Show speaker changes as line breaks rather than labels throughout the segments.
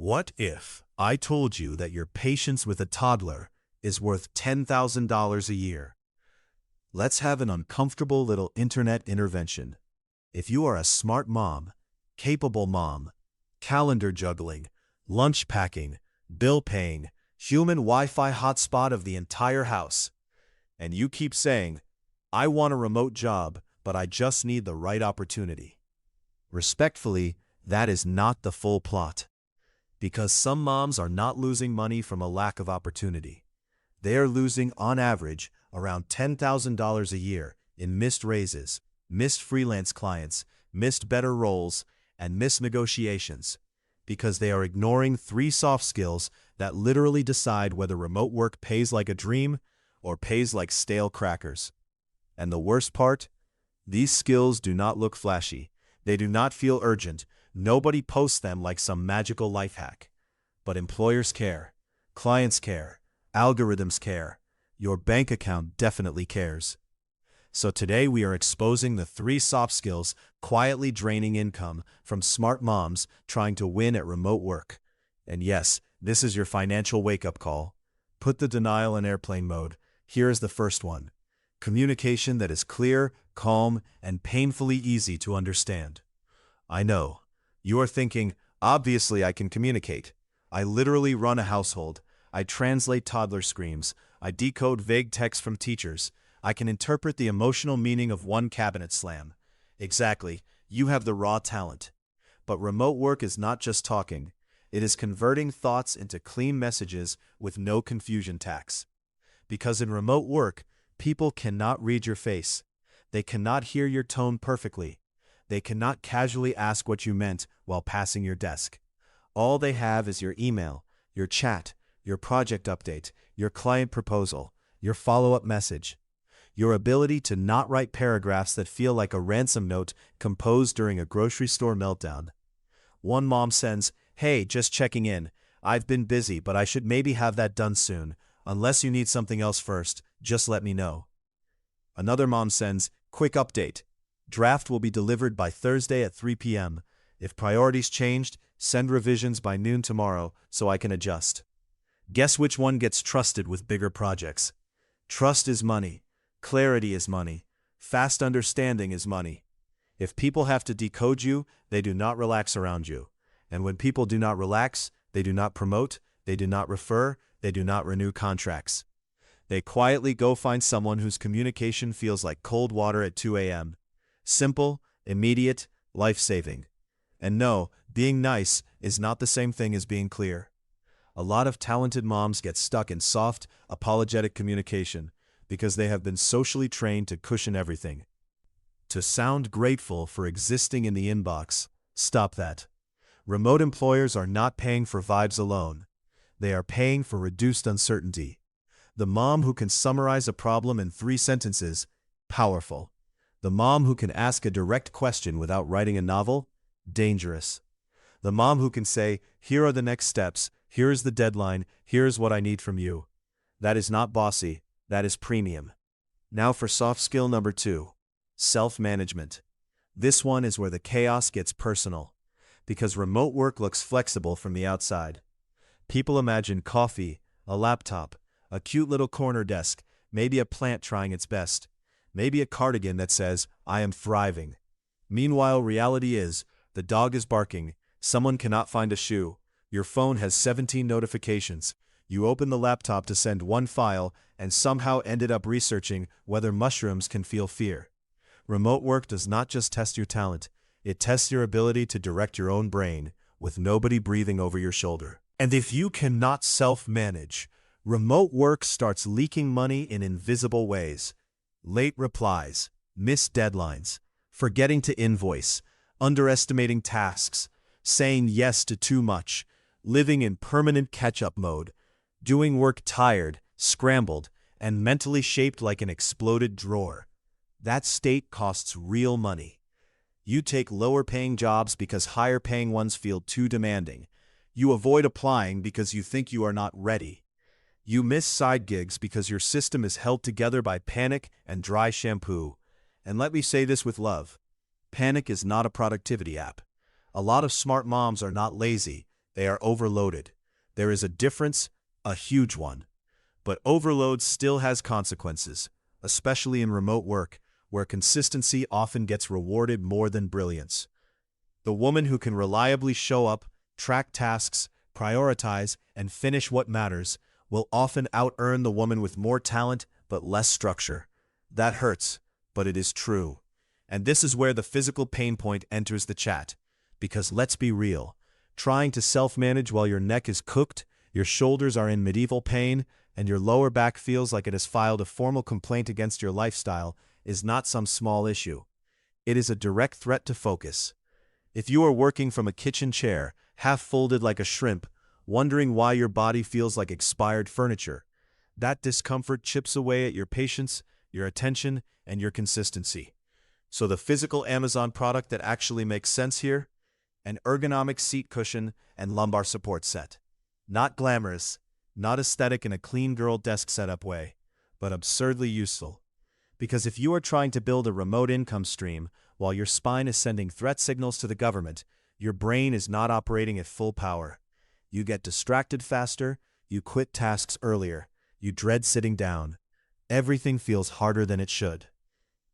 What if I told you that your patience with a toddler is worth $10,000 a year? Let's have an uncomfortable little internet intervention. If you are a smart mom, capable mom, calendar juggling, lunch packing, bill paying, human Wi-Fi hotspot of the entire house, and you keep saying, I want a remote job, but I just need the right opportunity. Respectfully, that is not the full plot. Because some moms are not losing money from a lack of opportunity. They are losing, on average, around $10,000 a year in missed raises, missed freelance clients, missed better roles, and missed negotiations, because they are ignoring 3 soft skills that literally decide whether remote work pays like a dream or pays like stale crackers. And the worst part? These skills do not look flashy. They do not feel urgent. Nobody posts them like some magical life hack. But employers care, clients care, algorithms care, your bank account definitely cares. So today we are exposing the 3 soft skills quietly draining income from smart moms trying to win at remote work. And yes, this is your financial wake-up call. Put the denial in airplane mode. Here is the first one. Communication that is clear, calm, and painfully easy to understand. I know. You are thinking, obviously I can communicate. I literally run a household. I translate toddler screams. I decode vague texts from teachers. I can interpret the emotional meaning of one cabinet slam. Exactly, you have the raw talent. But remote work is not just talking. It is converting thoughts into clean messages with no confusion tax. Because in remote work, people cannot read your face. They cannot hear your tone perfectly. They cannot casually ask what you meant while passing your desk. All they have is your email, your chat, your project update, your client proposal, your follow-up message. Your ability to not write paragraphs that feel like a ransom note composed during a grocery store meltdown. One mom sends, "Hey, just checking in. I've been busy, but I should maybe have that done soon. Unless you need something else first, just let me know." Another mom sends, "Quick update. Draft will be delivered by Thursday at 3 p.m. If priorities changed, send revisions by noon tomorrow so I can adjust." Guess which one gets trusted with bigger projects? Trust is money. Clarity is money. Fast understanding is money. If people have to decode you, they do not relax around you. And when people do not relax, they do not promote, they do not refer, they do not renew contracts. They quietly go find someone whose communication feels like cold water at 2 a.m. Simple, immediate, life-saving. And no, being nice is not the same thing as being clear. A lot of talented moms get stuck in soft, apologetic communication because they have been socially trained to cushion everything. To sound grateful for existing in the inbox, stop that. Remote employers are not paying for vibes alone. They are paying for reduced uncertainty. The mom who can summarize a problem in 3 sentences, powerful. The mom who can ask a direct question without writing a novel, dangerous. The mom who can say, here are the next steps, here is the deadline, here is what I need from you. That is not bossy, that is premium. Now for soft skill number 2, self-management. This one is where the chaos gets personal, because remote work looks flexible from the outside. People imagine coffee, a laptop, a cute little corner desk, maybe a plant trying its best. Maybe a cardigan that says, I am thriving. Meanwhile, reality is, the dog is barking, someone cannot find a shoe, your phone has 17 notifications, you open the laptop to send one file and somehow ended up researching whether mushrooms can feel fear. Remote work does not just test your talent, it tests your ability to direct your own brain with nobody breathing over your shoulder. And if you cannot self-manage, remote work starts leaking money in invisible ways. Late replies, missed deadlines, forgetting to invoice, underestimating tasks, saying yes to too much, living in permanent catch-up mode, doing work tired, scrambled, and mentally shaped like an exploded drawer. That state costs real money. You take lower-paying jobs because higher-paying ones feel too demanding. You avoid applying because you think you are not ready. You miss side gigs because your system is held together by panic and dry shampoo. And let me say this with love. Panic is not a productivity app. A lot of smart moms are not lazy. They are overloaded. There is a difference, a huge one. But overload still has consequences, especially in remote work, where consistency often gets rewarded more than brilliance. The woman who can reliably show up, track tasks, prioritize, and finish what matters will often out-earn the woman with more talent but less structure. That hurts, but it is true. And this is where the physical pain point enters the chat. Because let's be real, trying to self-manage while your neck is cooked, your shoulders are in medieval pain, and your lower back feels like it has filed a formal complaint against your lifestyle is not some small issue. It is a direct threat to focus. If you are working from a kitchen chair, half folded like a shrimp, wondering why your body feels like expired furniture, that discomfort chips away at your patience, your attention, and your consistency. So the physical Amazon product that actually makes sense here? An ergonomic seat cushion and lumbar support set. Not glamorous, not aesthetic in a clean girl desk setup way, but absurdly useful. Because if you are trying to build a remote income stream while your spine is sending threat signals to the government, your brain is not operating at full power. You get distracted faster, you quit tasks earlier, you dread sitting down. Everything feels harder than it should.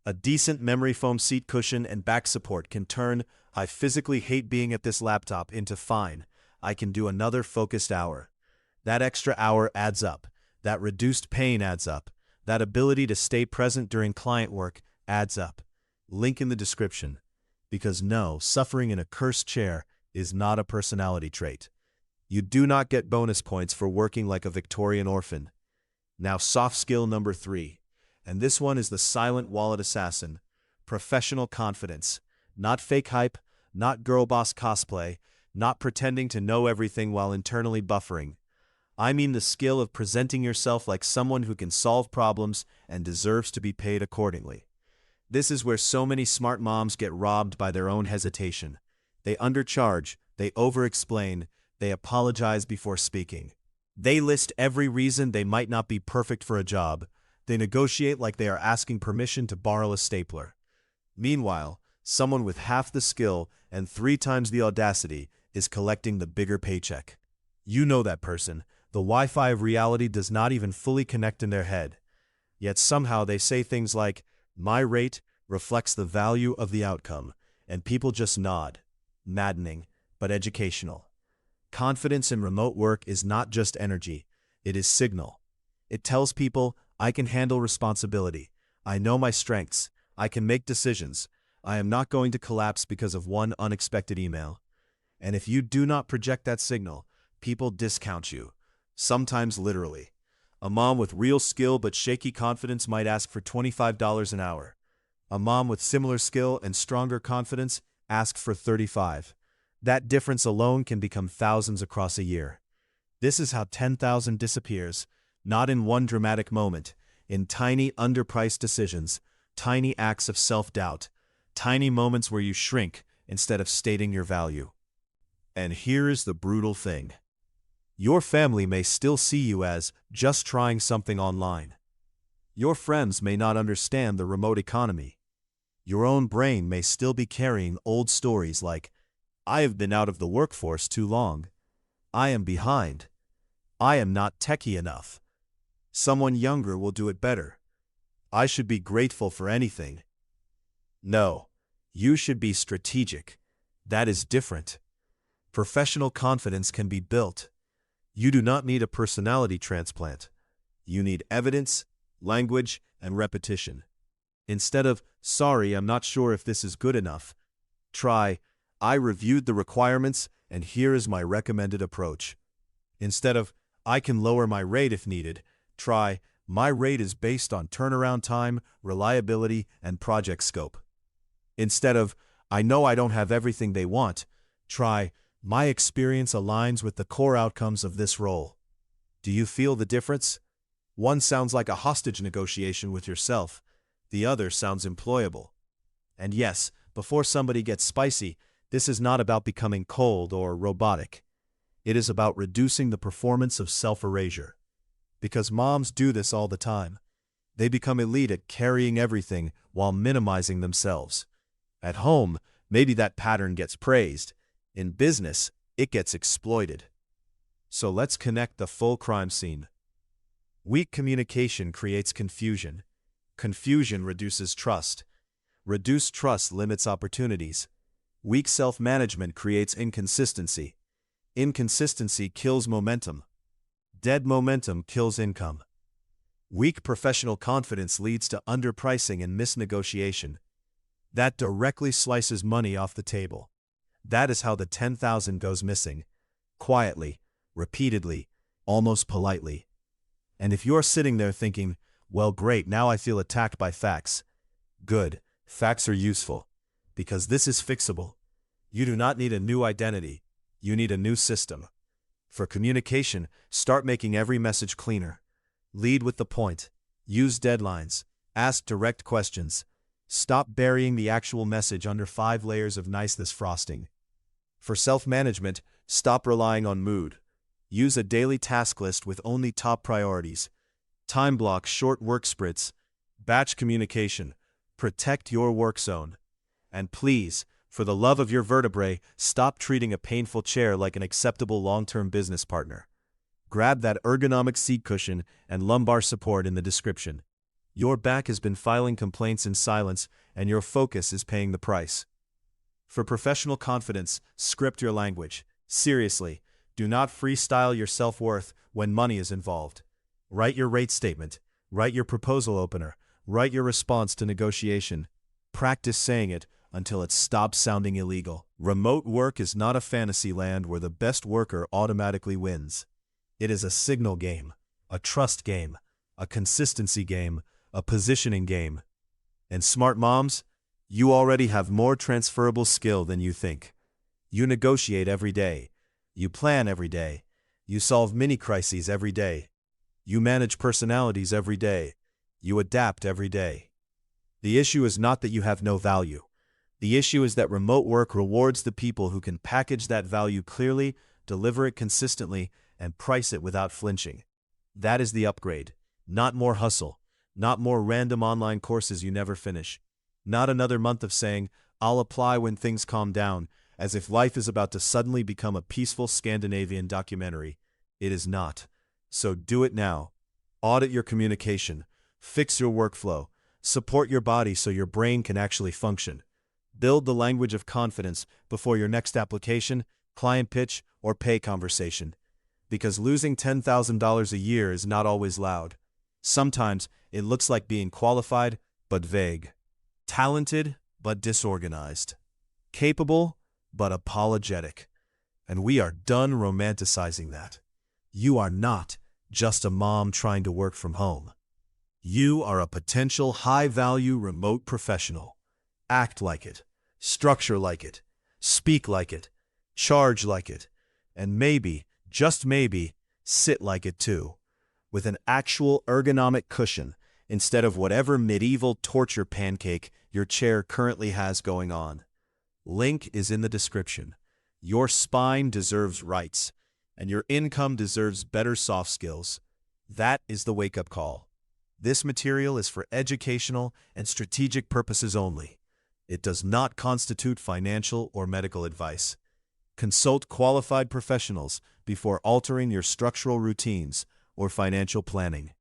A decent memory foam seat cushion and back support can turn "I physically hate being at this laptop" into "fine, I can do another focused hour." That extra hour adds up. That reduced pain adds up. That ability to stay present during client work adds up. Link in the description. Because no, suffering in a cursed chair is not a personality trait. You do not get bonus points for working like a Victorian orphan. Now soft skill number 3. And this one is the silent wallet assassin. Professional confidence. Not fake hype, not girl boss cosplay, not pretending to know everything while internally buffering. I mean the skill of presenting yourself like someone who can solve problems and deserves to be paid accordingly. This is where so many smart moms get robbed by their own hesitation. They undercharge, they over-explain, they apologize before speaking. They list every reason they might not be perfect for a job. They negotiate like they are asking permission to borrow a stapler. Meanwhile, someone with half the skill and 3 times the audacity is collecting the bigger paycheck. You know that person. The Wi-Fi of reality does not even fully connect in their head. Yet somehow they say things like, "My rate reflects the value of the outcome," and people just nod. Maddening, but educational. Confidence in remote work is not just energy, it is signal. It tells people, I can handle responsibility, I know my strengths, I can make decisions, I am not going to collapse because of one unexpected email. And if you do not project that signal, people discount you. Sometimes literally. A mom with real skill but shaky confidence might ask for $25 an hour. A mom with similar skill and stronger confidence asks for $35. That difference alone can become thousands across a year. This is how 10,000 disappears, not in one dramatic moment, in tiny underpriced decisions, tiny acts of self-doubt, tiny moments where you shrink instead of stating your value. And here is the brutal thing. Your family may still see you as just trying something online. Your friends may not understand the remote economy. Your own brain may still be carrying old stories like, I have been out of the workforce too long. I am behind. I am not techie enough. Someone younger will do it better. I should be grateful for anything. No, you should be strategic. That is different. Professional confidence can be built. You do not need a personality transplant. You need evidence, language, and repetition. Instead of, sorry, I'm not sure if this is good enough, try, I reviewed the requirements and here is my recommended approach. Instead of, I can lower my rate if needed, try, my rate is based on turnaround time, reliability, and project scope. Instead of, I know I don't have everything they want, try, my experience aligns with the core outcomes of this role. Do you feel the difference? One sounds like a hostage negotiation with yourself. The other sounds employable. And yes, before somebody gets spicy, this is not about becoming cold or robotic. It is about reducing the performance of self-erasure. Because moms do this all the time. They become elite at carrying everything while minimizing themselves. At home, maybe that pattern gets praised. In business, it gets exploited. So let's connect the full crime scene. Weak communication creates confusion. Confusion reduces trust. Reduced trust limits opportunities. Weak self-management creates inconsistency. Inconsistency kills momentum. Dead momentum kills income. Weak professional confidence leads to underpricing and misnegotiation. That directly slices money off the table. That is how the 10,000 goes missing. Quietly, repeatedly, almost politely. And if you're sitting there thinking, well, great, now I feel attacked by facts. Good, facts are useful. Because this is fixable. You do not need a new identity. You need a new system. For communication, start making every message cleaner. Lead with the point. Use deadlines. Ask direct questions. Stop burying the actual message under 5 layers of niceness frosting. For self-management, stop relying on mood. Use a daily task list with only top priorities. Time block short work sprints. Batch communication. Protect your work zone. And please, for the love of your vertebrae, stop treating a painful chair like an acceptable long-term business partner. Grab that ergonomic seat cushion and lumbar support in the description. Your back has been filing complaints in silence, and your focus is paying the price. For professional confidence, script your language. Seriously, do not freestyle your self-worth when money is involved. Write your rate statement. Write your proposal opener. Write your response to negotiation. Practice saying it until it stops sounding illegal. Remote work is not a fantasy land where the best worker automatically wins. It is a signal game, a trust game, a consistency game, a positioning game. And smart moms, you already have more transferable skill than you think. You negotiate every day. You plan every day. You solve mini crises every day. You manage personalities every day. You adapt every day. The issue is not that you have no value. The issue is that remote work rewards the people who can package that value clearly, deliver it consistently, and price it without flinching. That is the upgrade. Not more hustle. Not more random online courses you never finish. Not another month of saying, I'll apply when things calm down, as if life is about to suddenly become a peaceful Scandinavian documentary. It is not. So do it now. Audit your communication. Fix your workflow. Support your body so your brain can actually function. Build the language of confidence before your next application, client pitch, or pay conversation. Because losing $10,000 a year is not always loud. Sometimes it looks like being qualified but vague. Talented but disorganized. Capable but apologetic. And we are done romanticizing that. You are not just a mom trying to work from home. You are a potential high-value remote professional. Act like it. Structure like it. Speak like it. Charge like it. And maybe, just maybe, sit like it too. With an actual ergonomic cushion instead of whatever medieval torture pancake your chair currently has going on. Link is in the description. Your spine deserves rights, and your income deserves better soft skills. That is the wake-up call. This material is for educational and strategic purposes only. It does not constitute financial or medical advice. Consult qualified professionals before altering your structural routines or financial planning.